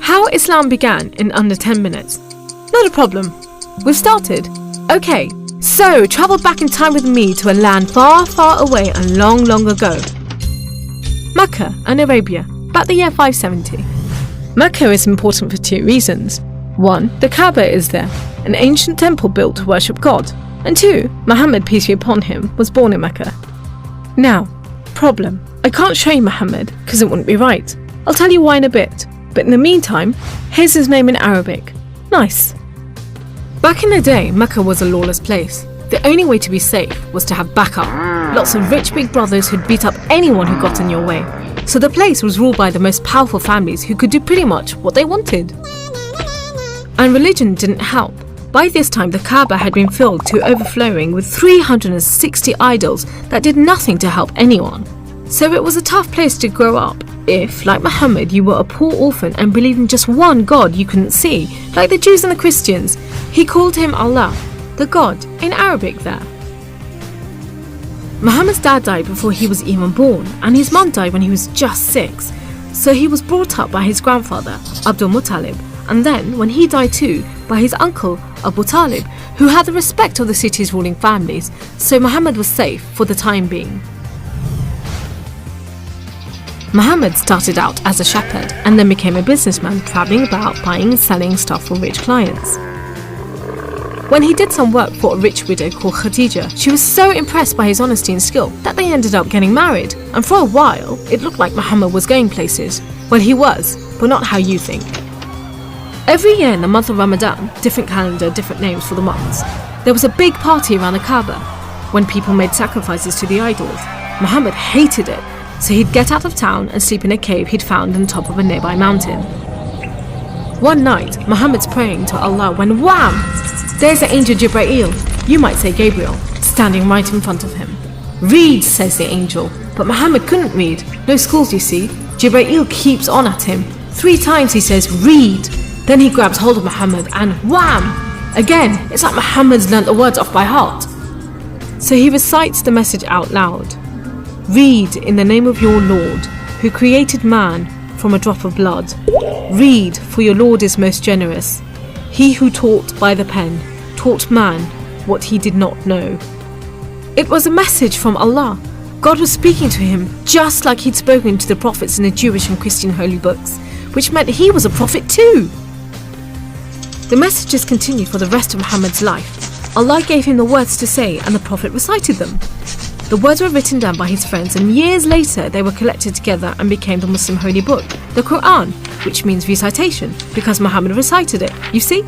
How Islam began in under 10 minutes. Not a problem. We've started. Okay, so travel back in time with me to a land far, far away and long, long ago. Mecca and Arabia, about the year 570. Mecca is important for 2 reasons. 1, the Kaaba is there, an ancient temple built to worship God. And 2, Muhammad, peace be upon him, was born in Mecca. Now, problem. I can't show you Muhammad because it wouldn't be right. I'll tell you why in a bit. But in the meantime, here's his name in Arabic. Nice. Back in the day, Mecca was a lawless place. The only way to be safe was to have backup. Lots of rich big brothers who'd beat up anyone who got in your way. So the place was ruled by the most powerful families who could do pretty much what they wanted. And religion didn't help. By this time, the Kaaba had been filled to overflowing with 360 idols that did nothing to help anyone. So it was a tough place to grow up if, like Muhammad, you were a poor orphan and believed in just one God you couldn't see, like the Jews and the Christians. He called him Allah, the God, in Arabic there. Muhammad's dad died before he was even born, and his mum died when he was just 6. So he was brought up by his grandfather, Abdul Muttalib, and then, when he died too, by his uncle, Abu Talib, who had the respect of the city's ruling families, so Muhammad was safe for the time being. Muhammad started out as a shepherd and then became a businessman, travelling about buying and selling stuff for rich clients. When he did some work for a rich widow called Khadija, she was so impressed by his honesty and skill that they ended up getting married, and for a while it looked like Muhammad was going places. Well, he was, but not how you think. Every year in the month of Ramadan, different calendar, different names for the months, there was a big party around the Kaaba when people made sacrifices to the idols. Muhammad hated it, so he'd get out of town and sleep in a cave he'd found on top of a nearby mountain. One night, Muhammad's praying to Allah when wham! There's the angel Jibreel, you might say Gabriel, standing right in front of him. Read, says the angel, but Muhammad couldn't read. No schools, you see. Jibreel keeps on at him. 3 times he says, read. Then he grabs hold of Muhammad and wham! Again, it's like Muhammad's learnt the words off by heart. So he recites the message out loud. Read in the name of your Lord, who created man from a drop of blood. Read, for your Lord is most generous. He who taught by the pen, taught man what he did not know. It was a message from Allah. God was speaking to him just like he'd spoken to the prophets in the Jewish and Christian holy books, which meant he was a prophet too. The messages continued for the rest of Muhammad's life. Allah gave him the words to say and the prophet recited them. The words were written down by his friends, and years later they were collected together and became the Muslim holy book, the Quran, which means recitation, because Muhammad recited it, you see?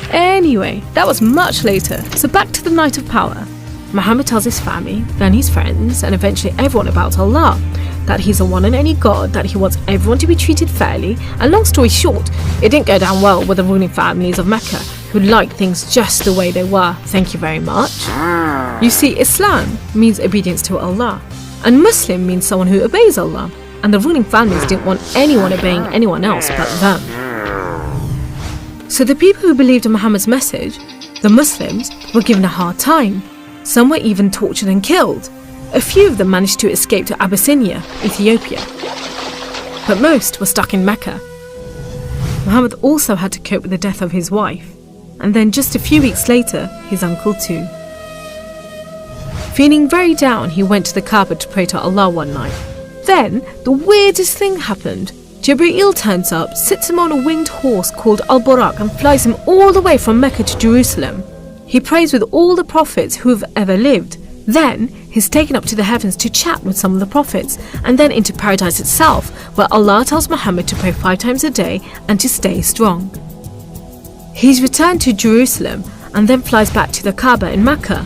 Anyway, that was much later, so back to the night of power. Muhammad tells his family, then his friends, and eventually everyone about Allah, that he's the one and only God, that he wants everyone to be treated fairly, and long story short, it didn't go down well with the ruling families of Mecca, who liked things just the way they were, thank you very much. You see, Islam means obedience to Allah, and Muslim means someone who obeys Allah, and the ruling families didn't want anyone obeying anyone else but them. So the people who believed in Muhammad's message, the Muslims, were given a hard time. Some were even tortured and killed. A few of them managed to escape to Abyssinia, Ethiopia. But most were stuck in Mecca. Muhammad also had to cope with the death of his wife, and then just a few weeks later, his uncle too. Feeling very down, he went to the Kaaba to pray to Allah one night. Then, the weirdest thing happened. Jibreel turns up, sits him on a winged horse called Al-Buraq and flies him all the way from Mecca to Jerusalem. He prays with all the prophets who have ever lived. Then, he's taken up to the heavens to chat with some of the prophets, and then into paradise itself, where Allah tells Muhammad to pray 5 times a day and to stay strong. He's returned to Jerusalem and then flies back to the Kaaba in Mecca.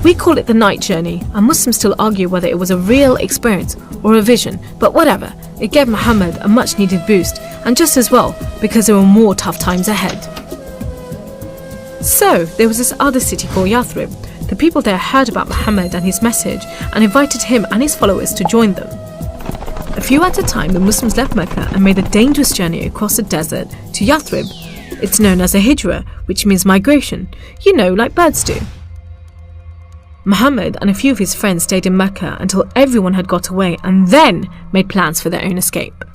We call it the night journey, and Muslims still argue whether it was a real experience or a vision, but whatever, it gave Muhammad a much needed boost, and just as well, because there were more tough times ahead. So, there was this other city called Yathrib. The people there heard about Muhammad and his message and invited him and his followers to join them. A few at a time, the Muslims left Mecca and made a dangerous journey across the desert to Yathrib. It's known as a hijra, which means migration, you know, like birds do. Muhammad and a few of his friends stayed in Mecca until everyone had got away and then made plans for their own escape.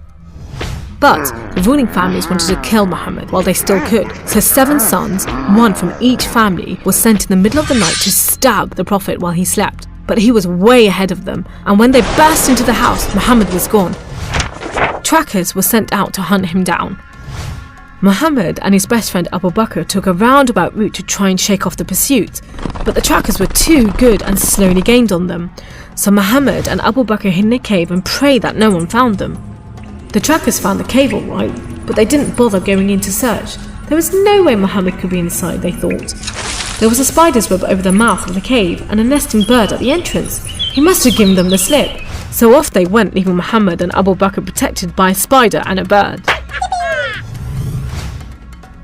But the ruling families wanted to kill Muhammad while they still could, so 7 sons, one from each family, were sent in the middle of the night to stab the Prophet while he slept. But he was way ahead of them, and when they burst into the house, Muhammad was gone. Trackers were sent out to hunt him down. Muhammad and his best friend Abu Bakr took a roundabout route to try and shake off the pursuit, but the trackers were too good and slowly gained on them. So Muhammad and Abu Bakr hid in a cave and prayed that no one found them. The trackers found the cave alright, but they didn't bother going in to search. There was no way Muhammad could be inside, they thought. There was a spider's web over the mouth of the cave and a nesting bird at the entrance. He must have given them the slip. So off they went, leaving Muhammad and Abu Bakr protected by a spider and a bird.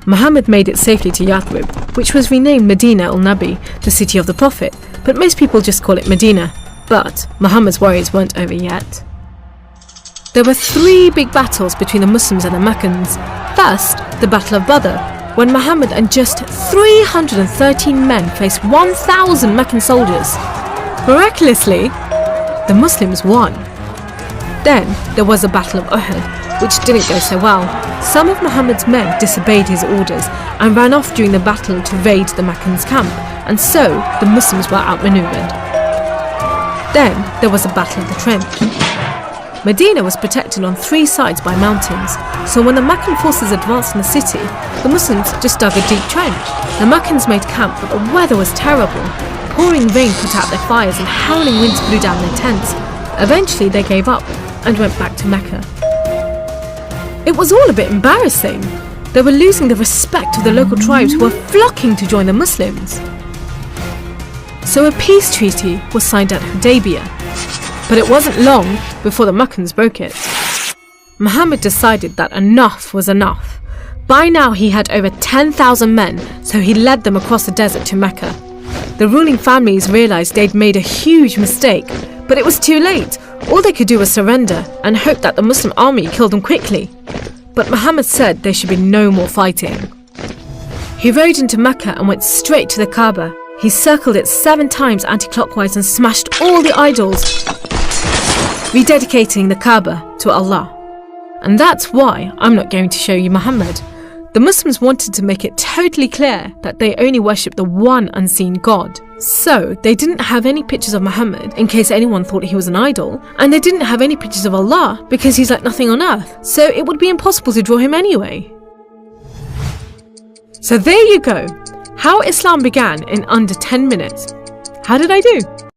Muhammad made it safely to Yathrib, which was renamed Medina al-Nabi, the city of the Prophet, but most people just call it Medina. But Muhammad's worries weren't over yet. There were 3 big battles between the Muslims and the Meccans. First, the Battle of Badr, when Muhammad and just 313 men faced 1,000 Meccan soldiers. Miraculously, the Muslims won. Then there was the Battle of Uhud, which didn't go so well. Some of Muhammad's men disobeyed his orders and ran off during the battle to raid the Meccans' camp, and so the Muslims were outmaneuvered. Then there was the Battle of the Trench. Medina was protected on 3 sides by mountains, so when the Meccan forces advanced in the city, the Muslims just dug a deep trench. The Meccans made camp, but the weather was terrible. Pouring rain put out their fires and howling winds blew down their tents. Eventually they gave up and went back to Mecca. It was all a bit embarrassing. They were losing the respect of the local tribes who were flocking to join the Muslims. So a peace treaty was signed at Hudaybiyah, but it wasn't long before the Meccans broke it. Muhammad decided that enough was enough. By now he had over 10,000 men, so he led them across the desert to Mecca. The ruling families realized they'd made a huge mistake, but it was too late. All they could do was surrender and hope that the Muslim army killed them quickly. But Muhammad said there should be no more fighting. He rode into Mecca and went straight to the Kaaba. He circled it 7 times anti-clockwise and smashed all the idols, rededicating the Kaaba to Allah. And that's why I'm not going to show you Muhammad. The Muslims wanted to make it totally clear that they only worship the one unseen God. So they didn't have any pictures of Muhammad in case anyone thought he was an idol, and they didn't have any pictures of Allah because he's like nothing on earth, so it would be impossible to draw him anyway. So there you go, how Islam began in under 10 minutes. How did I do?